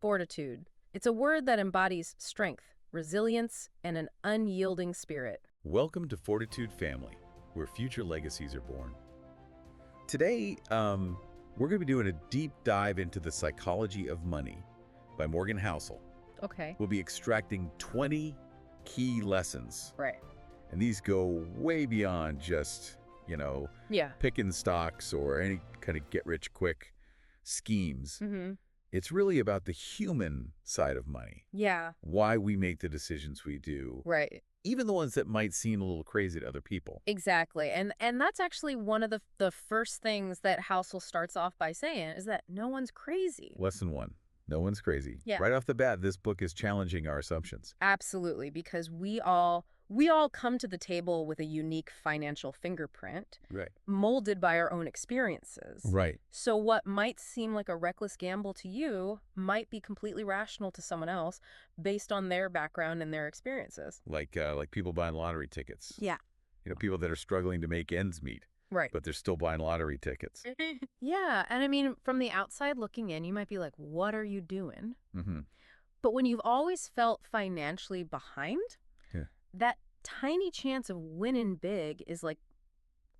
Fortitude. It's a word that embodies strength, resilience, and an unyielding spirit. Welcome to Fortitude Family, where future legacies are born. Today, we're going to be doing a deep dive into the psychology of money by Morgan Housel. Okay. We'll be extracting 20 key lessons. Right. And these go way beyond just, Yeah. picking stocks or any kind of get-rich-quick schemes. Mm-hmm. It's really about the human side of money. Yeah. Why we make the decisions we do. Right. Even the ones that might seem a little crazy to other people. Exactly. And that's actually one of the first things that Housel starts off by saying is that no one's crazy. Lesson 1. No one's crazy. Yeah. Right off the bat, this book is challenging our assumptions. Absolutely, because we all come to the table with a unique financial fingerprint, Right. molded by our own experiences. Right. So what might seem like a reckless gamble to you might be completely rational to someone else based on their background and their experiences. Like people buying lottery tickets. Yeah. People that are struggling to make ends meet. Right. But they're still buying lottery tickets. Yeah. And I mean, from the outside looking in, you might be like, what are you doing? Mm-hmm. But when you've always felt financially behind, Yeah. that tiny chance of winning big is like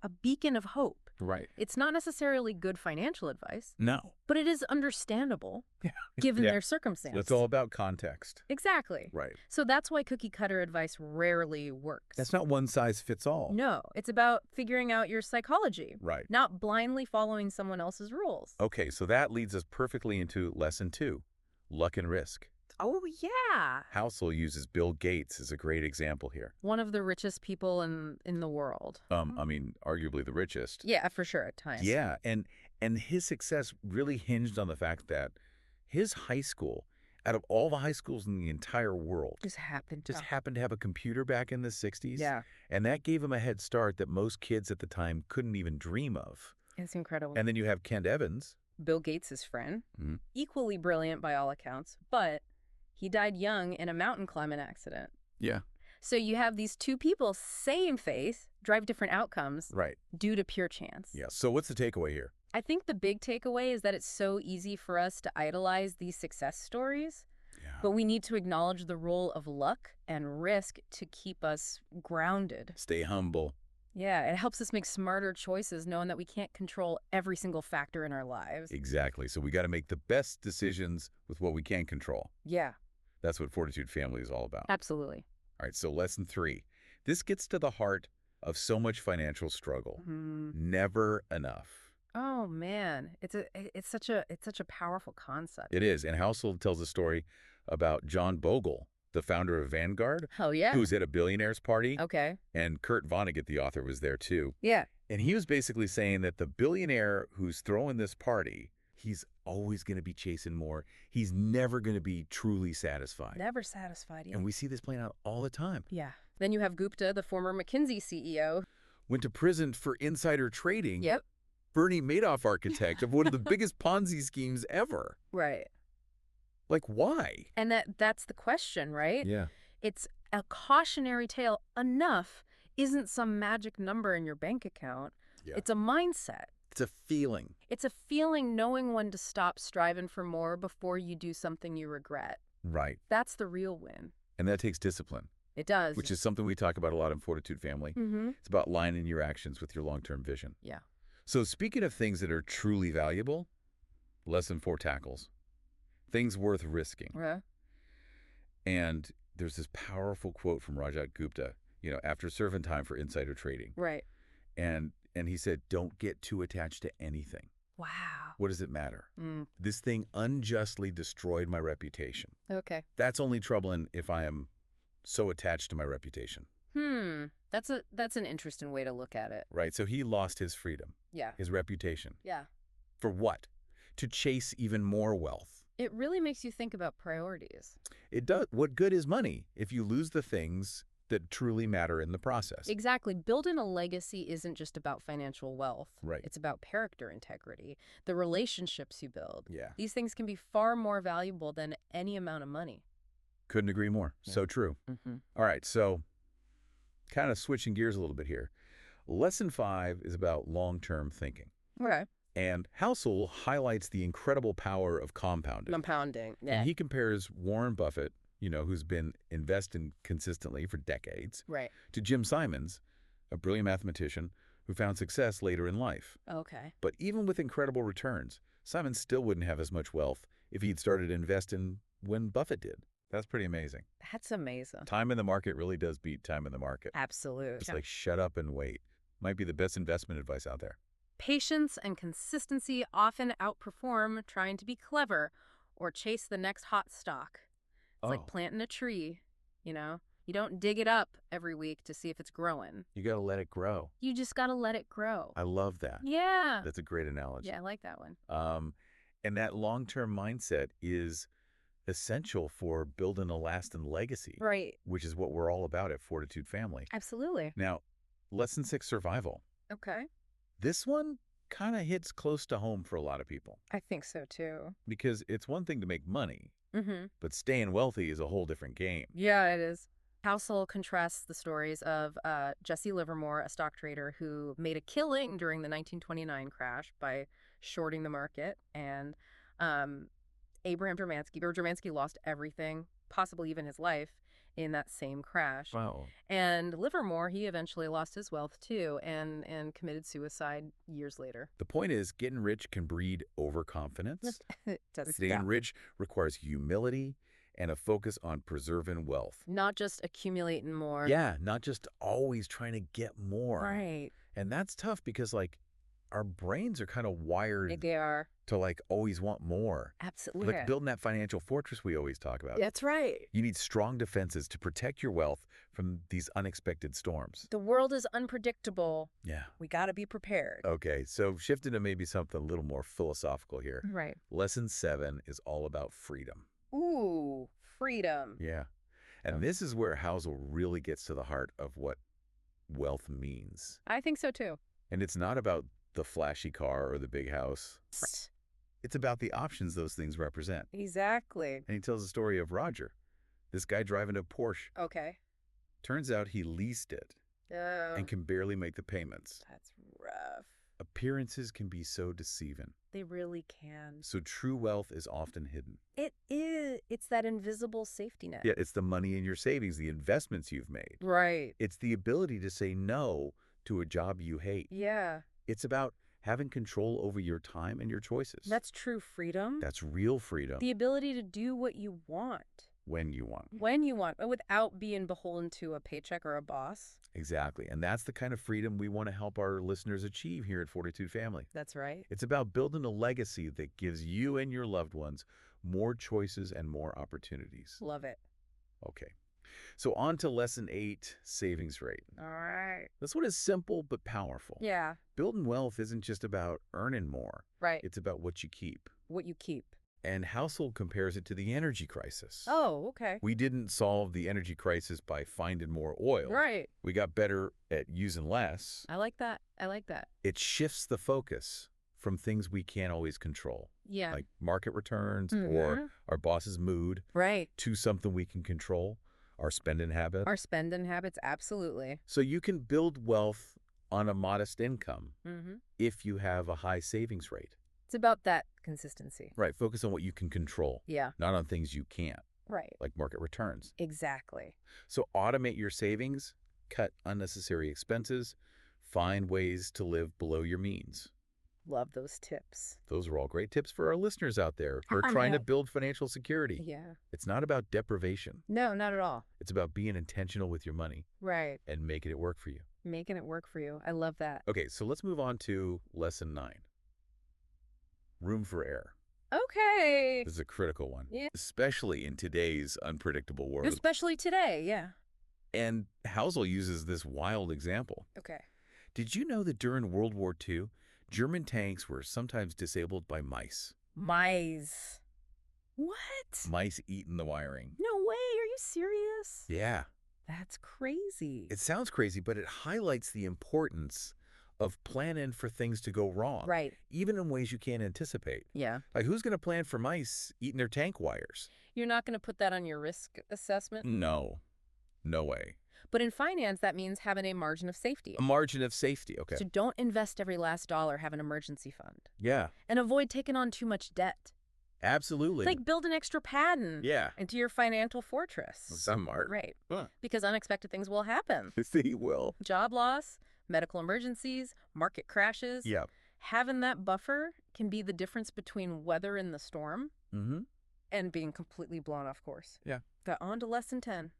a beacon of hope. Right. It's not necessarily good financial advice, No. but it is understandable Yeah. given Yeah. their circumstances. It's all about context. Exactly. Right. So that's why cookie cutter advice rarely works. That's not one size fits all. No, it's about figuring out your psychology, Right. not blindly following someone else's rules. Okay, so that leads us perfectly into lesson 2, luck and risk. Oh, yeah. Housel uses Bill Gates as a great example here. One of the richest people in the world. I mean, arguably the richest. Yeah, for sure at times. Yeah, and his success really hinged on the fact that his high school, out of all the high schools in the entire world, Just happened to have a computer back in the 60s. Yeah. And that gave him a head start that most kids at the time couldn't even dream of. It's incredible. And then you have Kent Evans. Bill Gates' friend, Mhm. equally brilliant by all accounts, but he died young in a mountain climbing accident. Yeah. So you have these two people, same faith, drive different outcomes Right. due to pure chance. Yeah. So what's the takeaway here? I think the big takeaway is that it's so easy for us to idolize these success stories, Yeah. but we need to acknowledge the role of luck and risk to keep us grounded. Stay humble. Yeah, it helps us make smarter choices knowing that we can't control every single factor in our lives. Exactly. So we got to make the best decisions with what we can control. Yeah, That's what Fortitude Family is all about. absolutely. All right, so lesson 3. This gets to the heart of so much financial struggle. Never enough. Oh man, it's such a powerful concept. It is. And Housel tells a story about John Bogle, the founder of Vanguard, Oh yeah. who was at a billionaire's party. Okay. And Kurt Vonnegut, the author, was there too. Yeah. And he was basically saying that the billionaire who's throwing this party, he's always going to be chasing more. He's never going to be truly satisfied. Never satisfied. Yeah. And we see this playing out all the time. Yeah. Then you have Gupta, the former McKinsey CEO. Went to prison for insider trading. Yep. Bernie Madoff architect of one of the biggest Ponzi schemes ever. Right. Like, why? And that's the question, right? Yeah. It's a cautionary tale. Enough isn't some magic number in your bank account. Yeah. It's a mindset. It's a feeling. It's a feeling knowing when to stop striving for more before you do something you regret. Right. That's the real win. And that takes discipline, It does. which is something we talk about a lot in Fortitude Family. Mm-hmm. It's about lining your actions with your long-term vision. Yeah. So speaking of things that are truly valuable, lesson 4 tackles things worth risking. Yeah. And there's this powerful quote from Rajat Gupta, after serving time for insider trading. Right. And he said, don't get too attached to anything. Wow. What does it matter? Mm. This thing unjustly destroyed my reputation. Okay. That's only troubling if I am so attached to my reputation. That's an interesting way to look at it. Right? So he lost his freedom, Yeah. his reputation. Yeah. For what? To chase even more wealth. It really makes you think about priorities. It does. What good is money if you lose the things that truly matter in the process? Exactly. Building a legacy isn't just about financial wealth. Right. It's about character integrity, the relationships you build. Yeah. These things can be far more valuable than any amount of money. Couldn't agree more. Yeah. So true. Mm-hmm. All right. So kind of switching gears a little bit here. Lesson 5 is about long-term thinking. Okay. And Housel highlights the incredible power of compounding. Compounding. And Yeah. he compares Warren Buffett, who's been investing consistently for decades, Right. to Jim Simons, a brilliant mathematician who found success later in life. Okay. But even with incredible returns, Simons still wouldn't have as much wealth if he'd started investing when Buffett did. That's pretty amazing. That's amazing. Time in the market really does beat time in the market. Absolutely. It's like shut up and wait. Might be the best investment advice out there. Patience and consistency often outperform trying to be clever or chase the next hot stock. It's like planting a tree, you know? You don't dig it up every week to see if it's growing. You got to let it grow. You just got to let it grow. I love that. Yeah. That's a great analogy. Yeah, I like that one. And that long-term mindset is essential for building a lasting legacy. Right. Which is what we're all about at Fortitude Family. Absolutely. Now, lesson 6, survival. Okay. This one kind of hits close to home for a lot of people. I think so too. Because it's one thing to make money, Mm-hmm. but staying wealthy is a whole different game. Yeah, it is. Housel contrasts the stories of Jesse Livermore, a stock trader who made a killing during the 1929 crash by shorting the market, and Abraham Dramansky. Dramansky lost everything, possibly even his life, in that same crash. Wow. And Livermore, he eventually lost his wealth too and committed suicide years later. The point is, getting rich can breed overconfidence. It does. Staying rich requires humility and a focus on preserving wealth. Not just accumulating more. Yeah, not just always trying to get more. Right. And that's tough because, our brains are kind of wired They are. to, always want more. Absolutely. Like building that financial fortress we always talk about. That's right. You need strong defenses to protect your wealth from these unexpected storms. The world is unpredictable. Yeah. We got to be prepared. Okay, so shifting to maybe something a little more philosophical here. Right. Lesson 7 is all about freedom. Ooh, freedom. Yeah. And this is where Housel really gets to the heart of what wealth means. I think so too. And it's not about the flashy car or the big house. It's about the options those things represent. Exactly. And he tells the story of Roger, this guy driving a Porsche. Okay. Turns out he leased it and can barely make the payments. That's rough. Appearances can be so deceiving. They really can. So true wealth is often hidden. It is. It's that invisible safety net. Yeah, it's the money in your savings, the investments you've made. Right. It's the ability to say no to a job you hate. Yeah. It's about having control over your time and your choices. That's true freedom. That's real freedom. The ability to do what you want. When you want. When you want, but without being beholden to a paycheck or a boss. Exactly. And that's the kind of freedom we want to help our listeners achieve here at Fortitude Family. That's right. It's about building a legacy that gives you and your loved ones more choices and more opportunities. Love it. Okay. So on to lesson 8, savings rate. All right. This one is simple but powerful. Yeah. Building wealth isn't just about earning more. Right. It's about what you keep. What you keep. And Housel compares it to the energy crisis. Oh, okay. We didn't solve the energy crisis by finding more oil. Right. We got better at using less. I like that. I like that. It shifts the focus from things we can't always control, Yeah. like market returns or our boss's mood, Right. to something we can control, our spending habits. Our spending habits, absolutely. So you can build wealth on a modest income Mm-hmm. if you have a high savings rate. It's about that consistency. Right. Focus on what you can control, Yeah. not on things you can't, Right. like market returns. Exactly. So automate your savings, cut unnecessary expenses, find ways to live below your means. Love those tips. Those are all great tips for our listeners out there who are I trying to know. build financial security. Yeah. It's not about deprivation. No, not at all. It's about being intentional with your money Right. and making it work for you. Making it work for you. I love that. Okay, so let's move on to lesson 9. Room for error. Okay. This is a critical one, Yeah. especially in today's unpredictable world. Especially today. Yeah. And Housel uses this wild example. Okay. Did you know that during World War II, German tanks were sometimes disabled by mice? Mice. What? Mice eating the wiring. No way. Are you serious? Yeah. That's crazy. It sounds crazy, but it highlights the importance of planning for things to go wrong. Right. Even in ways you can't anticipate. Yeah. Like, who's going to plan for mice eating their tank wires? You're not going to put that on your risk assessment? No. No way. But in finance, that means having a margin of safety. A margin of safety, okay. So don't invest every last dollar, have an emergency fund. Yeah, And avoid taking on too much debt. absolutely. It's like build an extra pad yeah. into your financial fortress. Some art. Right. Huh. Because unexpected things will happen. They will. Job loss, medical emergencies, market crashes. Yeah. Having that buffer can be the difference between weathering the storm Mm-hmm. and being completely blown off course. Yeah. Got on to lesson 10.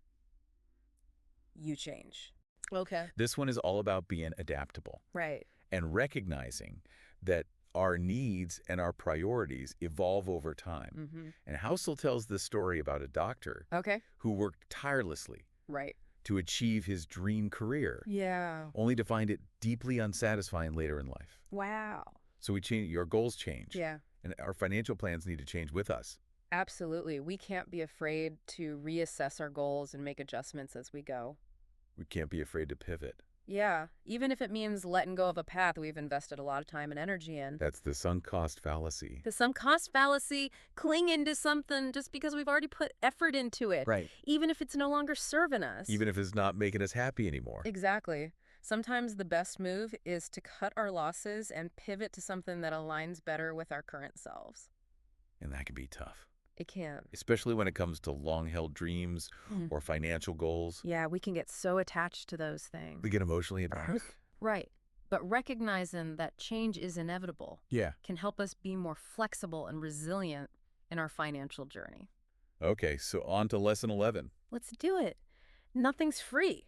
You change. Okay. This one is all about being adaptable Right. and recognizing that our needs and our priorities evolve over time. Mm-hmm. And Housel tells this story about a doctor Okay. who worked tirelessly Right. to achieve his dream career, Yeah. only to find it deeply unsatisfying later in life. Wow. So we change, your goals change, Yeah. and our financial plans need to change with us. Absolutely. We can't be afraid to reassess our goals and make adjustments as we go. We can't be afraid to pivot. Yeah. Even if it means letting go of a path we've invested a lot of time and energy in. That's the sunk cost fallacy. The sunk cost fallacy, clinging to something just because we've already put effort into it. Right. Even if it's no longer serving us. Even if it's not making us happy anymore. Exactly. Sometimes the best move is to cut our losses and pivot to something that aligns better with our current selves. And that can be tough, It can. especially when it comes to long-held dreams or financial goals. Yeah, we can get so attached to those things. We get emotionally attached. Right. But recognizing that change is inevitable Yeah. can help us be more flexible and resilient in our financial journey. Okay, so on to lesson 11. Let's do it. Nothing's free.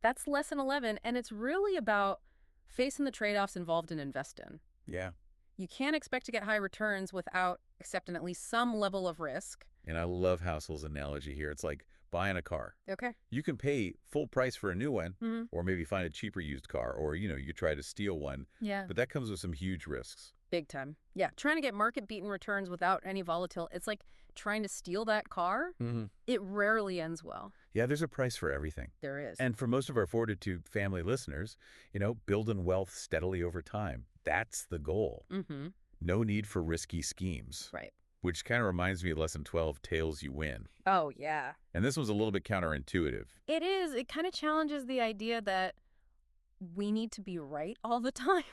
That's lesson 11, and it's really about facing the trade-offs involved in investing. Yeah. You can't expect to get high returns without accepting at least some level of risk. And I love Housel's analogy here. It's like buying a car. Okay. You can pay full price for a new one, Mm-hmm. or maybe find a cheaper used car, or, you try to steal one. Yeah. But that comes with some huge risks. Big time. Yeah. Trying to get market-beaten returns without any volatility. It's like trying to steal that car. Mm-hmm. It rarely ends well. Yeah, there's a price for everything. There is. And for most of our Fortitude family listeners, building wealth steadily over time. That's the goal. Mm-hmm. No need for risky schemes. Right. Which kind of reminds me of lesson 12, tails you win. Oh, yeah. And this one's a little bit counterintuitive. It is. It kind of challenges the idea that we need to be right all the time.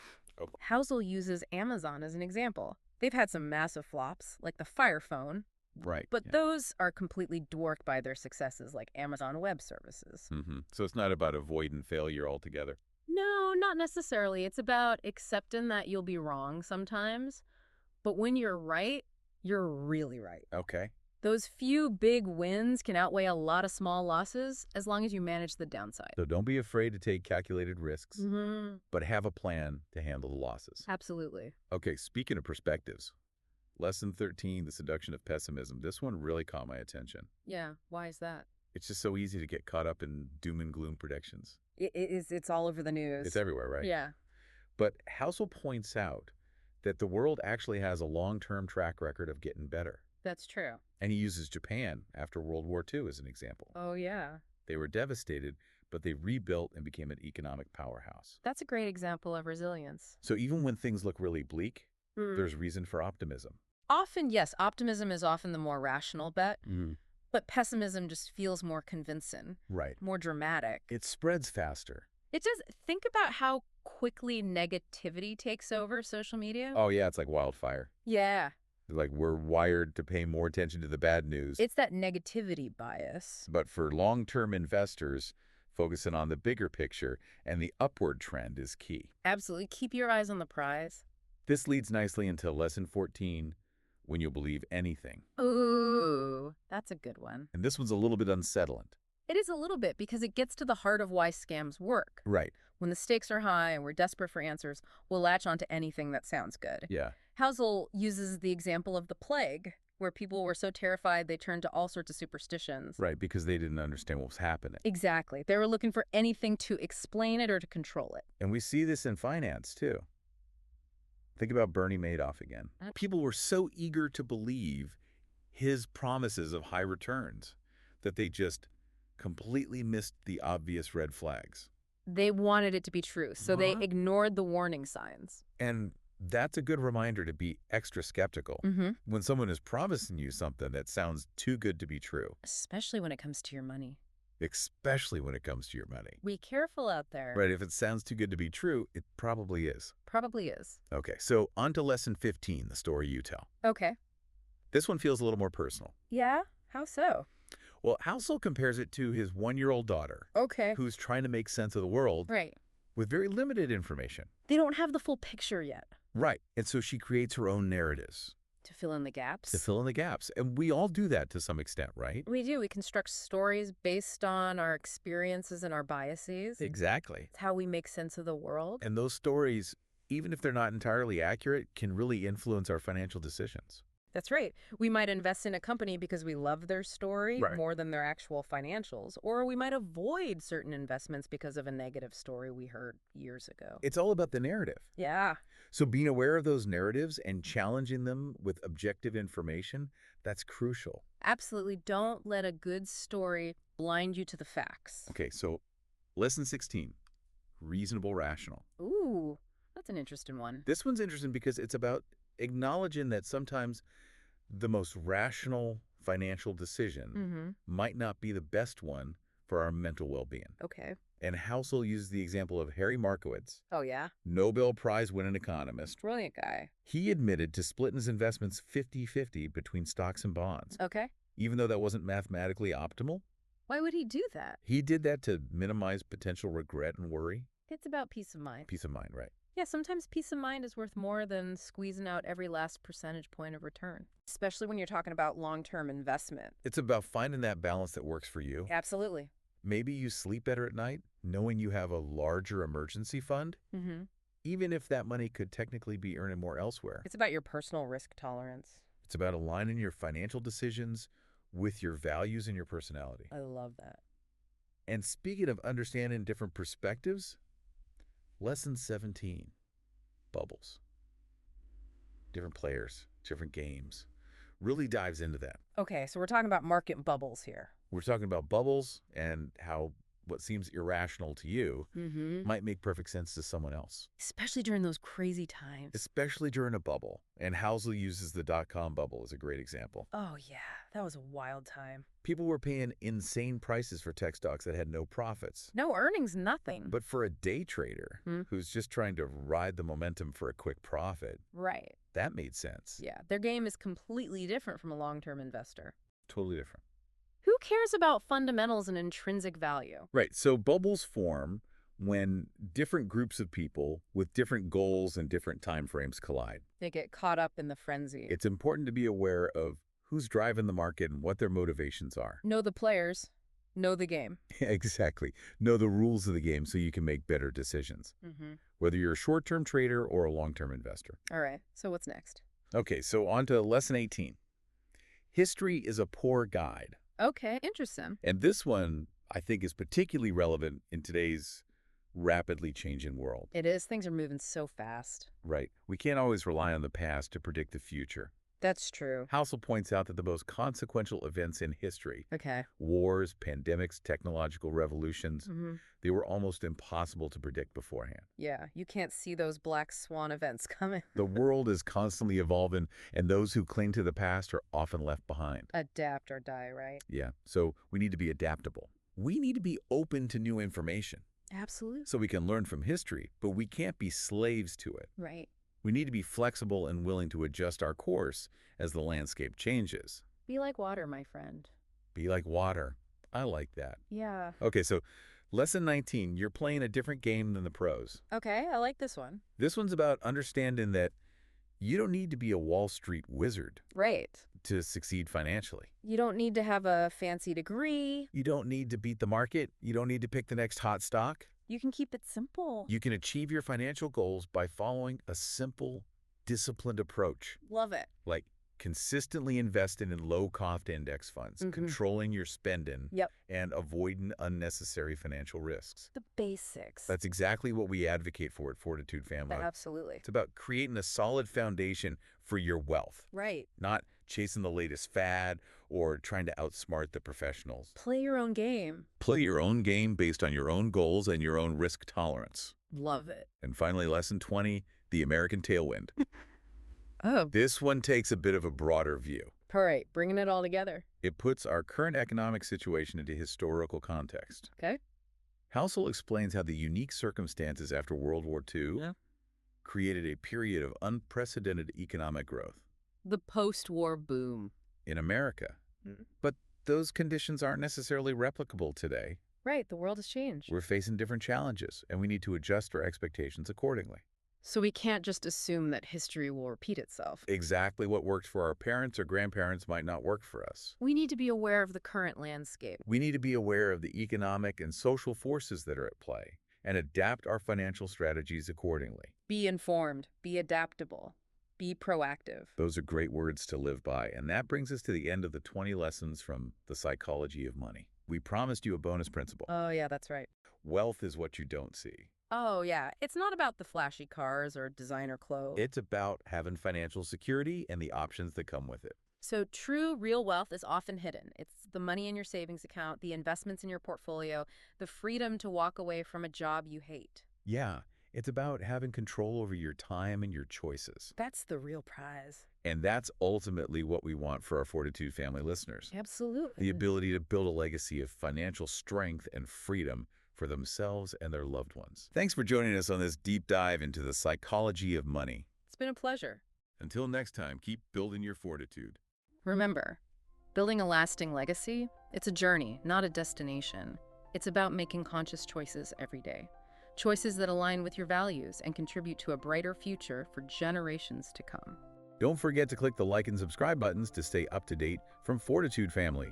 Oh. Housel uses Amazon as an example. They've had some massive flops, like the Fire Phone, Right. but yeah. those are completely dwarfed by their successes like Amazon Web Services. Mm-hmm. So it's not about avoiding failure altogether. No, not necessarily. It's about accepting that you'll be wrong sometimes, but when you're right, you're really right. Okay. Those few big wins can outweigh a lot of small losses as long as you manage the downside. So don't be afraid to take calculated risks, Mm-hmm. but have a plan to handle the losses. Absolutely. Okay, speaking of perspectives, lesson 13, the seduction of pessimism. This one really caught my attention. Yeah, why is that? It's just so easy to get caught up in doom and gloom predictions. It's all over the news. It's everywhere, right? Yeah. But Housel points out that the world actually has a long-term track record of getting better. That's true. And he uses Japan after World War II as an example. Oh, yeah. They were devastated, but they rebuilt and became an economic powerhouse. That's a great example of resilience. So even when things look really bleak, Mm. there's reason for optimism. Often, yes, optimism is often the more rational bet, but pessimism just feels more convincing, Right. more dramatic. It spreads faster. It just, think about how quickly negativity takes over social media. Oh, yeah, it's like wildfire. Yeah. Like we're wired to pay more attention to the bad news. It's that negativity bias. But for long-term investors, focusing on the bigger picture and the upward trend is key. Absolutely. Keep your eyes on the prize. This leads nicely into lesson 14, when you'll believe anything. Ooh, that's a good one. And this one's a little bit unsettling. It is a little bit because it gets to the heart of why scams work. Right. When the stakes are high and we're desperate for answers, we'll latch onto anything that sounds good. Yeah. Housel uses the example of the plague, where people were so terrified they turned to all sorts of superstitions. Right, because they didn't understand what was happening. Exactly. They were looking for anything to explain it or to control it. And we see this in finance, too. Think about Bernie Madoff again. People were so eager to believe his promises of high returns that they just completely missed the obvious red flags. They wanted it to be true, so they Uh-huh. ignored the warning signs. And that's a good reminder to be extra skeptical Mm-hmm. when someone is promising you something that sounds too good to be true. Especially when it comes to your money. especially when it comes to your money. Be careful out there. Right, if it sounds too good to be true, it probably is. Probably is. Okay, so on to lesson 15, the story you tell. Okay. This one feels a little more personal. Yeah? How so? Well, Housel compares it to his 1-year-old daughter, Okay. who's trying to make sense of the world Right. with very limited information. They don't have the full picture yet. Right, and so she creates her own narratives To fill in the gaps? to fill in the gaps. And we all do that to some extent, right? We do. We construct stories based on our experiences and our biases. Exactly. It's how we make sense of the world. And those stories, even if they're not entirely accurate, can really influence our financial decisions. That's right. We might invest in a company because we love their story Right. more than their actual financials, or we might avoid certain investments because of a negative story we heard years ago. It's all about the narrative. Yeah. So being aware of those narratives and challenging them with objective information, that's crucial. Absolutely. Don't let a good story blind you to the facts. Okay, so lesson 16, reasonable rational. Ooh, that's an interesting one. This one's interesting because it's about acknowledging that sometimes the most rational financial decision Mm-hmm. might not be the best one for our mental well-being. Okay. And Housel uses the example of Harry Markowitz, Oh, yeah? Nobel Prize-winning economist. Brilliant guy. He admitted to splitting his investments 50-50 between stocks and bonds, Okay. even though that wasn't mathematically optimal. Why would he do that? He did that to minimize potential regret and worry. It's about peace of mind. Peace of mind, right? Yeah, sometimes peace of mind is worth more than squeezing out every last percentage point of return, especially when you're talking about long-term investment. It's about finding that balance that works for you. Absolutely. Maybe you sleep better at night knowing you have a larger emergency fund, Mm-hmm. even if that money could technically be earning more elsewhere. It's about your personal risk tolerance. It's about aligning your financial decisions with your values and your personality. I love that. And speaking of understanding different perspectives, lesson 17, bubbles. Different players, different games, really dives into that. Okay, so we're talking about market bubbles here. We're talking about bubbles and how what seems irrational to you Mm-hmm. might make perfect sense to someone else, Especially during those crazy times. especially during a bubble. And Housel uses the dot-com bubble as a great example. Oh, yeah. That was a wild time. People were paying insane prices for tech stocks that had no profits. No earnings, nothing. But for a day trader who's just trying to ride the momentum for a quick profit, Right. that made sense. Yeah. Their game is completely different from a long-term investor. Totally different. Who cares about fundamentals and intrinsic value? Right. So bubbles form when different groups of people with different goals and different time frames collide. They get caught up in the frenzy. It's important to be aware of who's driving the market and what their motivations are. Know the players. Know the game. Exactly. Know the rules of the game so you can make better decisions, Mm-hmm. whether you're a short-term trader or a long-term investor. All right. So what's next? Okay, so on to lesson 18. History is a poor guide. Okay. Interesting. And this one, I think, is particularly relevant in today's rapidly changing world. It is. Things are moving so fast. Right. We can't always rely on the past to predict the future. That's true. Housel points out that the most consequential events in history, Okay. wars, pandemics, technological revolutions, Mm-hmm. they were almost impossible to predict beforehand. Yeah. You can't see those black swan events coming. The world is constantly evolving, and those who cling to the past are often left behind. Adapt or die, right? Yeah, so we need to be adaptable. We need to be open to new information Absolutely. so we can learn from history, but we can't be slaves to it. Right. We need to be flexible and willing to adjust our course as the landscape changes. Be like water, my friend. Be like water. I like that. Yeah. Okay, so lesson 19, you're playing a different game than the pros. Okay. I like this one. This one's about understanding that you don't need to be a Wall Street wizard Right. to succeed financially. You don't need to have a fancy degree. You don't need to beat the market. You don't need to pick the next hot stock. You can keep it simple. You can achieve your financial goals by following a simple, disciplined approach, Love it. like consistently investing in low-cost index funds, Mhm. controlling your spending, Yep. and avoiding unnecessary financial risks. The basics. That's exactly what we advocate for at Fortitude Family. Absolutely. It's about creating a solid foundation for your wealth, Right. not chasing the latest fad or trying to outsmart the professionals. Play your own game. Play your own game based on your own goals and your own risk tolerance. Love it. And finally, lesson 20, the American tailwind. Oh. This one takes a bit of a broader view. All right, bringing it all together. It puts our current economic situation into historical context. Okay? Housel explains how the unique circumstances after World War II Yeah. created a period of unprecedented economic growth The post-war boom. in America. Mm. But those conditions aren't necessarily replicable today. Right, the world has changed. We're facing different challenges, and we need to adjust our expectations accordingly. So we can't just assume that history will repeat itself. Exactly what worked for our parents or grandparents might not work for us. We need to be aware of the current landscape. We need to be aware of the economic and social forces that are at play and adapt our financial strategies accordingly. Be informed, be adaptable, be proactive. Those are great words to live by, and that brings us to the end of the 20 lessons from The Psychology of Money. We promised you a bonus principle. Oh, yeah, that's right. Wealth is what you don't see. Oh, yeah. It's not about the flashy cars or designer clothes. It's about having financial security and the options that come with it. So true, real wealth is often hidden. It's the money in your savings account, the investments in your portfolio, the freedom to walk away from a job you hate. Yeah, it's about having control over your time and your choices. That's the real prize. And that's ultimately what we want for our Fortitude family listeners. Absolutely. The ability to build a legacy of financial strength and freedom for themselves and their loved ones. Thanks for joining us on this deep dive into the psychology of money. It's been a pleasure. Until next time, keep building your fortitude. Remember, building a lasting legacy, it's a journey, not a destination. It's about making conscious choices every day. Choices that align with your values and contribute to a brighter future for generations to come. Don't forget to click the like and subscribe buttons to stay up to date from Fortitude Family.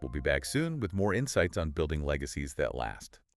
We'll be back soon with more insights on building legacies that last.